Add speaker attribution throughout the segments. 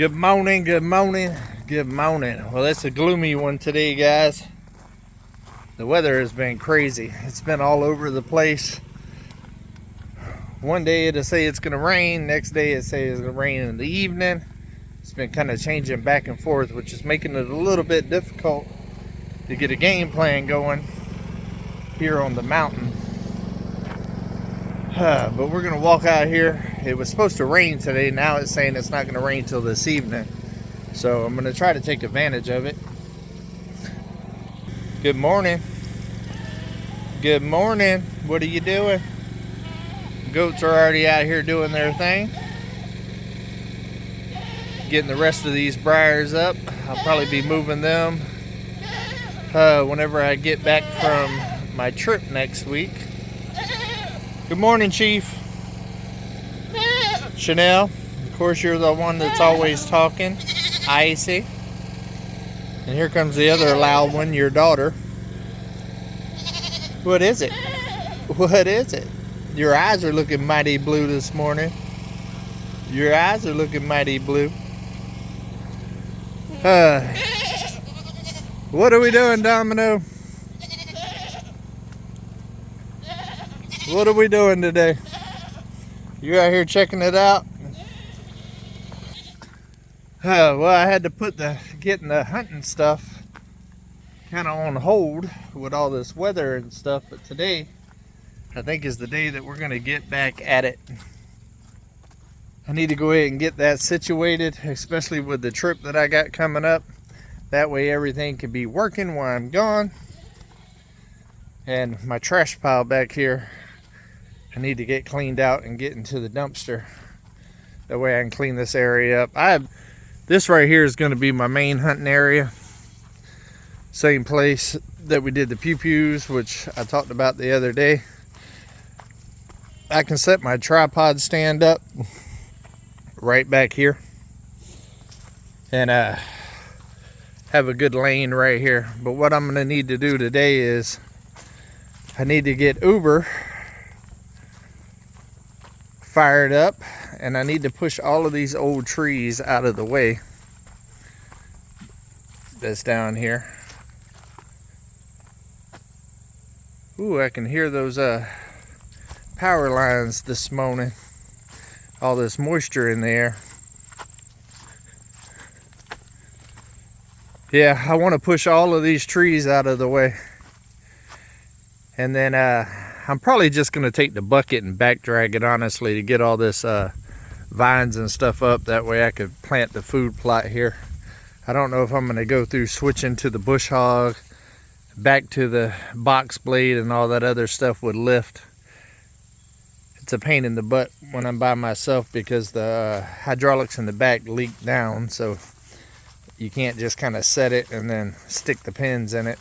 Speaker 1: Good morning, good morning, good morning. Well, it's a gloomy one today, guys. The weather has been crazy. It's been all over the place. One day it'll say it's gonna rain, next day it says it's gonna rain in the evening. It's been kind of changing back and forth, which is making it a little bit difficult to get a game plan going here on the mountain. But we're gonna walk out here. It was supposed to rain today. Now it's saying it's not gonna rain till this evening. So I'm gonna try to take advantage of it. Good morning. Good morning. What are you doing? Goats are already out here doing their thing. Getting the rest of these briars up. I'll probably be moving them whenever I get back from my trip next week. Good morning, Chief. Chanel, of course you're the one that's always talking. Icy. And here comes the other loud one, your daughter. What is it? What is it? Your eyes are looking mighty blue this morning. Your eyes are looking mighty blue. What are we doing, Domino? What are we doing today? You out here checking it out? Well, I had to put getting the hunting stuff kind of on hold with all this weather and stuff, but today I think is the day that we're going to get back at it. I need to go ahead and get that situated, especially with the trip that I got coming up. That way everything can be working while I'm gone. And my trash pile back here, I need to get cleaned out and get into the dumpster. That way I can clean this area up. This right here is going to be my main hunting area. Same place that we did the pew-pews, which I talked about the other day. I can set my tripod stand up right back here. And have a good lane right here. But what I'm going to need to do today is I need to get Uber fired up, and I need to push all of these old trees out of the way that's down here. Ooh, I can hear those power lines this morning. All this moisture in the air. Yeah, I want to push all of these trees out of the way. And then I'm probably just going to take the bucket and back drag it, honestly, to get all this vines and stuff up. That way I could plant the food plot here. I don't know if I'm going to go through switching to the bush hog, back to the box blade and all that other stuff with lift. It's a pain in the butt when I'm by myself because the hydraulics in the back leak down. So you can't just kind of set it and then stick the pins in it.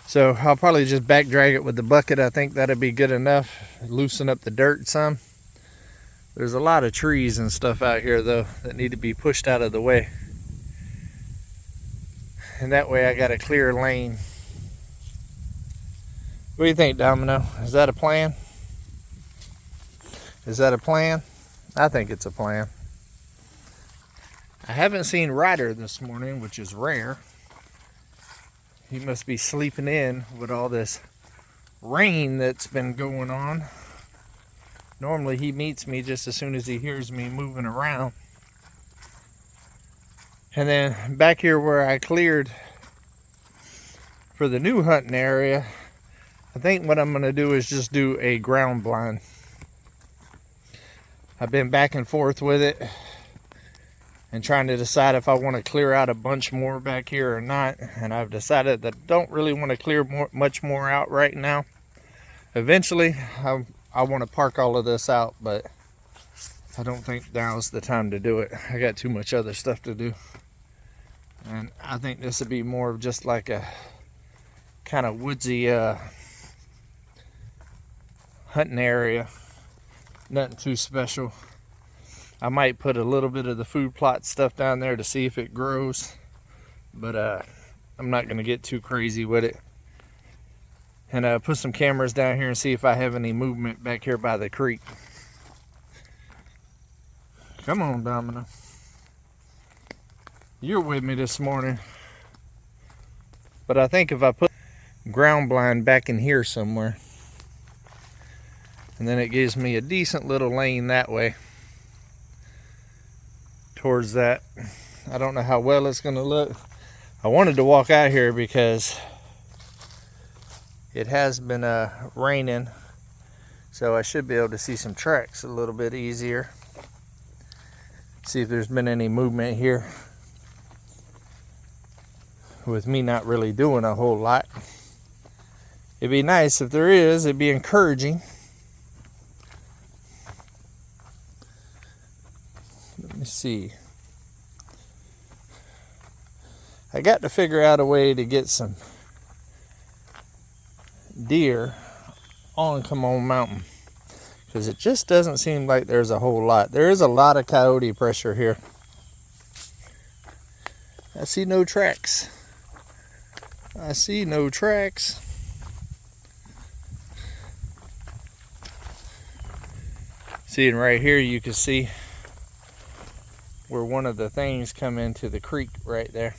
Speaker 1: So I'll probably just back drag it with the bucket. I think that'll be good enough. Loosen up the dirt some. There's a lot of trees and stuff out here though that need to be pushed out of the way. And that way I got a clear lane. What do you think, Domino? Is that a plan? Is that a plan? I think it's a plan. I haven't seen Ryder this morning, which is rare. He must be sleeping in with all this rain that's been going on. Normally he meets me just as soon as he hears me moving around. And then back here where I cleared for the new hunting area, I think what I'm going to do is just do a ground blind. I've been back and forth with it and trying to decide if I want to clear out a bunch more back here or not. And I've decided that I don't really want to clear much more out right now. Eventually, I want to park all of this out, but I don't think now's the time to do it. I got too much other stuff to do. And I think this would be more of just like a kind of woodsy hunting area. Nothing too special. I might put a little bit of the food plot stuff down there to see if it grows, but I'm not going to get too crazy with it. And put some cameras down here and see if I have any movement back here by the creek. Come on, Domino. you're with me this morning. But I think if I put ground blind back in here somewhere, and then it gives me a decent little lane that way towards that. I don't know how well it's gonna look. I wanted to walk out here because it has been raining, so I should be able to see some tracks a little bit easier. See if there's been any movement here with me not really doing a whole lot. It'd be nice if there is. It'd be encouraging. Let me see. I got to figure out a way to get some deer on Come On Mountain, because it just doesn't seem like there's a whole lot. There is a lot of coyote pressure here. I see no tracks. I see no tracks. See, and right here you can see where one of the things come into the creek right there.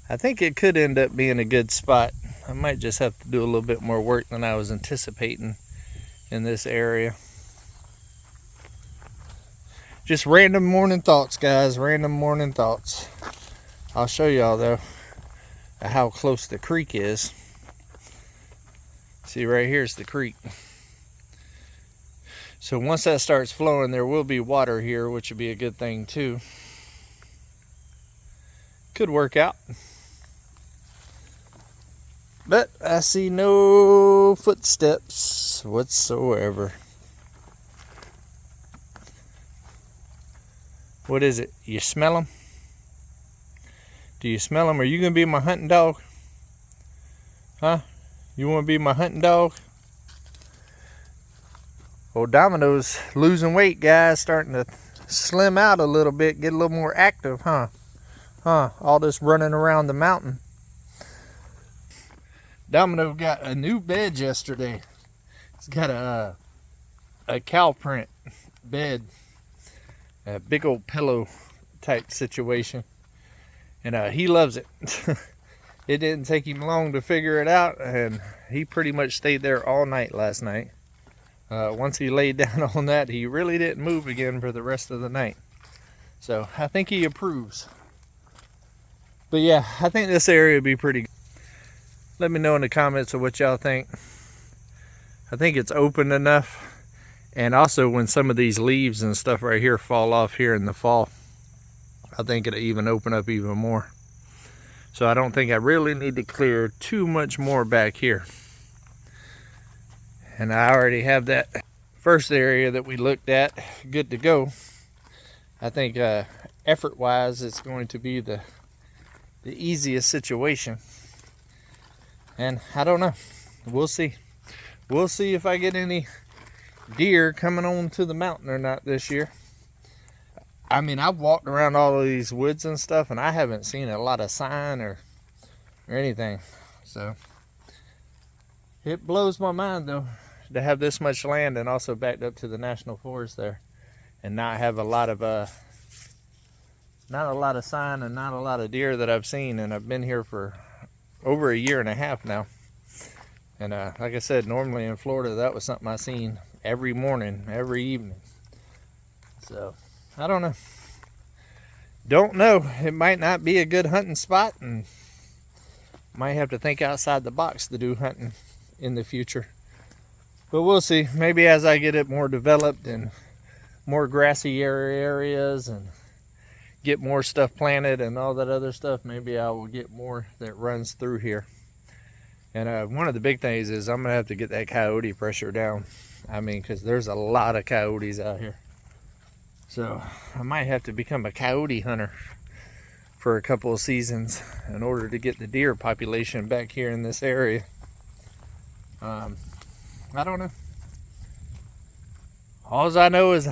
Speaker 1: I think it could end up being a good spot. I might just have to do a little bit more work than I was anticipating in this area. Just random morning thoughts, guys. Random morning thoughts. I'll show y'all though how close the creek is. See, right here's the creek. So once that starts flowing, there will be water here, which would be a good thing too. Could work out. But I see no footsteps whatsoever. What is it? You smell them? Do you smell them? Are you going to be my hunting dog? Huh? You want to be my hunting dog? Old Domino's losing weight, guys. Starting to slim out a little bit. Get a little more active, huh? All this running around the mountain. Domino got a new bed yesterday. It's got a cow print bed. A big old pillow type situation. And he loves it. It didn't take him long to figure it out, and he pretty much stayed there all night last night. Once he laid down on that, he really didn't move again for the rest of the night. So I think he approves. But yeah, I think this area would be pretty good. Let me know in the comments of what y'all think. I think it's open enough. And also when some of these leaves and stuff right here fall off here in the fall, I think it'll even open up even more. So I don't think I really need to clear too much more back here. And I already have that first area that we looked at good to go. I think effort wise it's going to be the easiest situation. And I don't know, we'll see. We'll see if I get any deer coming on to the mountain or not this year. I mean, I've walked around all of these woods and stuff, and I haven't seen a lot of sign or anything. So it blows my mind though to have this much land and also backed up to the national forest there, and not have a lot of sign and not a lot of deer that I've seen. And I've been here for over a year and a half now. And like I said, normally in Florida, that was something I seen every morning, every evening. So I don't know. Don't know. It might not be a good hunting spot, and might have to think outside the box to do hunting in the future. But we'll see. Maybe as I get it more developed and more grassy areas and get more stuff planted and all that other stuff, maybe I will get more that runs through here. And one of the big things is I'm gonna have to get that coyote pressure down. I mean, because there's a lot of coyotes out here. So I might have to become a coyote hunter for a couple of seasons in order to get the deer population back here in this area. I don't know. All I know is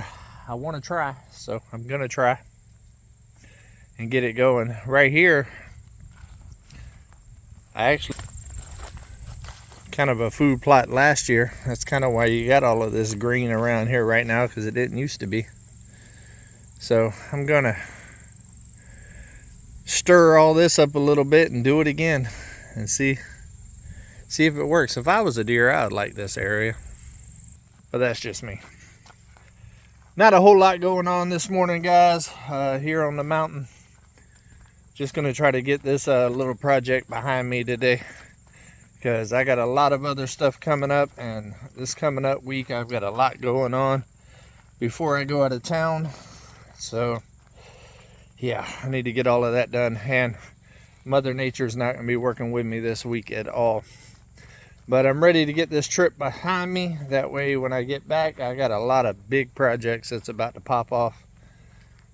Speaker 1: I want to try, so I'm gonna try and get it going. Right here, I actually kind of a food plot last year. That's kind of why you got all of this green around here right now, because it didn't used to be. So I'm gonna stir all this up a little bit and do it again and see if it works. If I was a deer, I would like this area, but that's just me. Not a whole lot going on this morning, guys, here on the mountain. Just gonna try to get this little project behind me today, because I got a lot of other stuff coming up, and this coming up week I've got a lot going on before I go out of town. So yeah, I need to get all of that done, and Mother Nature's not gonna be working with me this week at all. But I'm ready to get this trip behind me. That way when I get back, I got a lot of big projects that's about to pop off,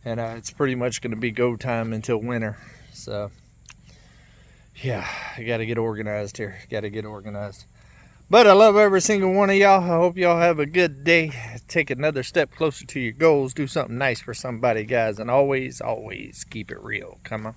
Speaker 1: and it's pretty much going to be go time until winter. So yeah, I got to get organized here. Got to get organized. But I love every single one of y'all. I hope y'all have a good day. Take another step closer to your goals. Do something nice for somebody, guys. And always, always keep it real. Come on.